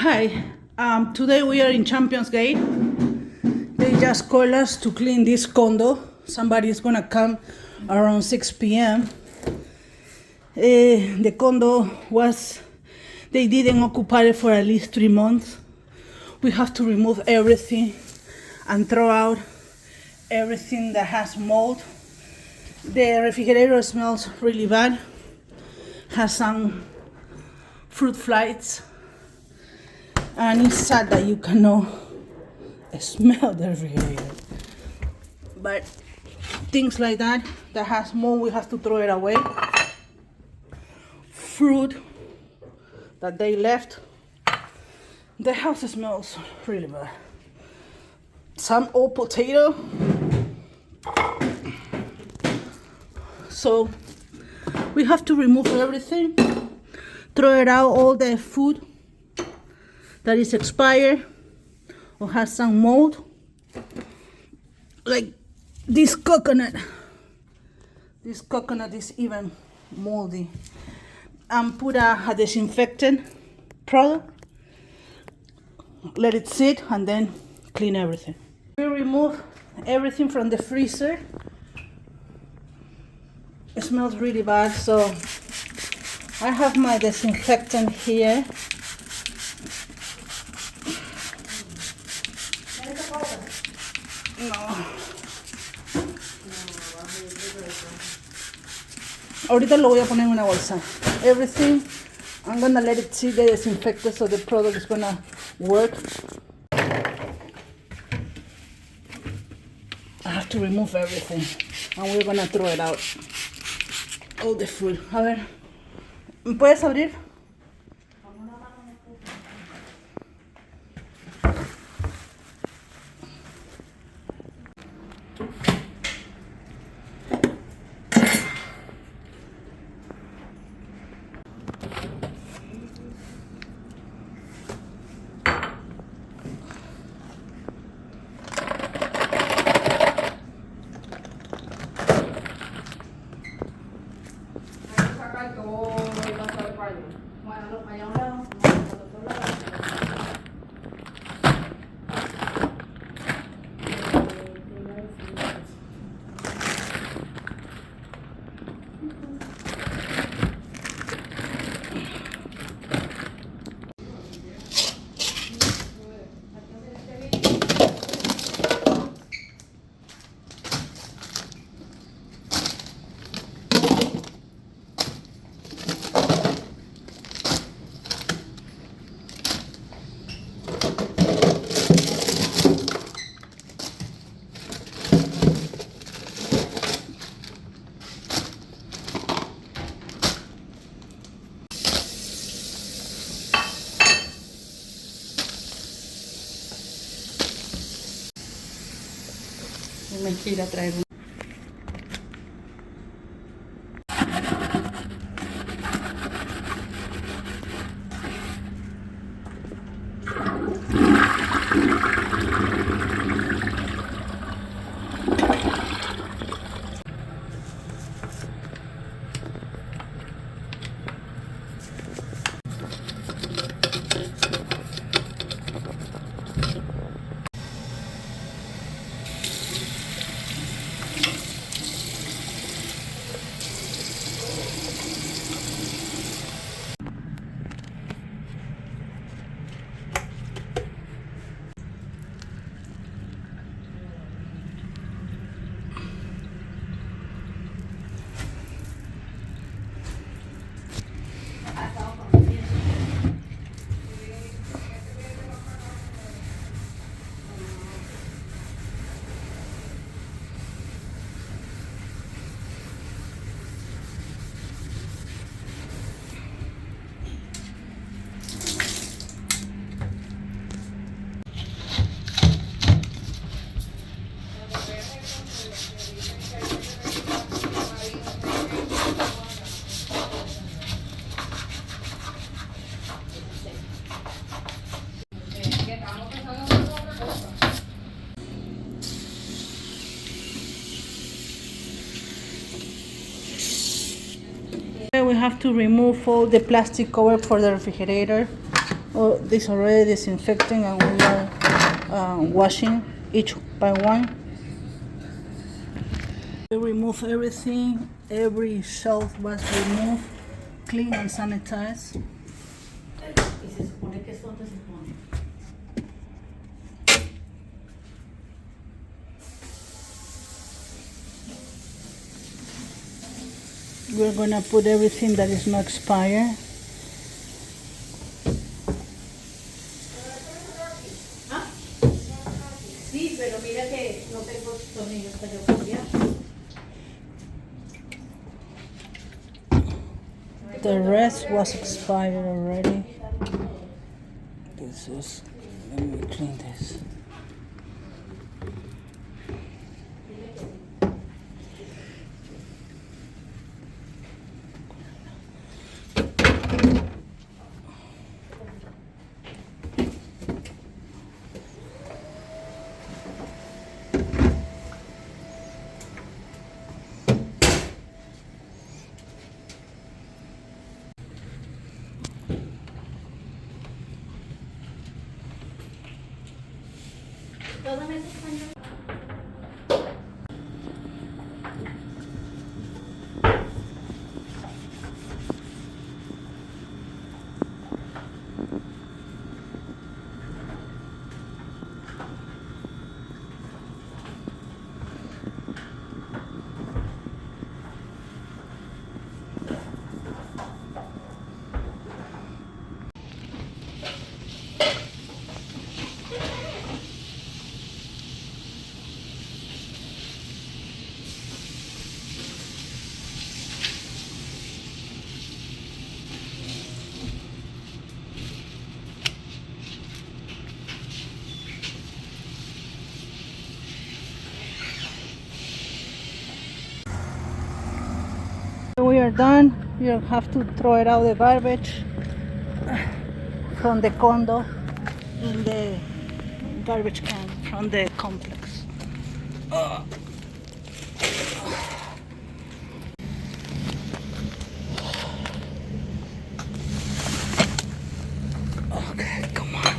Hi, today we are in Champions Gate. They just called us to clean this condo. Somebody is gonna come around 6 p.m. The condo they didn't occupy it for at least 3 months. We have to remove everything and throw out everything that has mold. The refrigerator smells really bad, has some fruit flies, and it's sad that you cannot smell the refrigerator. But things like that has mold, we have to throw it away. Fruit that they left, the house smells really bad. Some old potato. So we have to remove everything, throw it out, all the food that is expired or has some mold, like this coconut. This coconut is even moldy. And put a disinfectant product, let it sit, and then clean everything. We remove everything from the freezer. It smells really bad, so I have my disinfectant here. No. Ahorita lo voy a poner en una bolsa. Everything, I'm gonna let it sit, the disinfectant, so the product is gonna work. I have to remove everything, and we're gonna throw it out. All the food. A ver, ¿me puedes abrir? Me quiero ir a traer un... We have to remove all the plastic cover for the refrigerator. Oh, this already disinfecting, and we are washing each by one. We remove everything. Every shelf was removed, clean and sanitized. We're gonna put everything that is not expired. Sí, pero mira que no tengo tornillos para yo cambiar. The rest was expired already. This is, let me clean this. Todo me español. We are done. You have to throw it out the garbage from the condo in the garbage can from the complex. Okay, come on.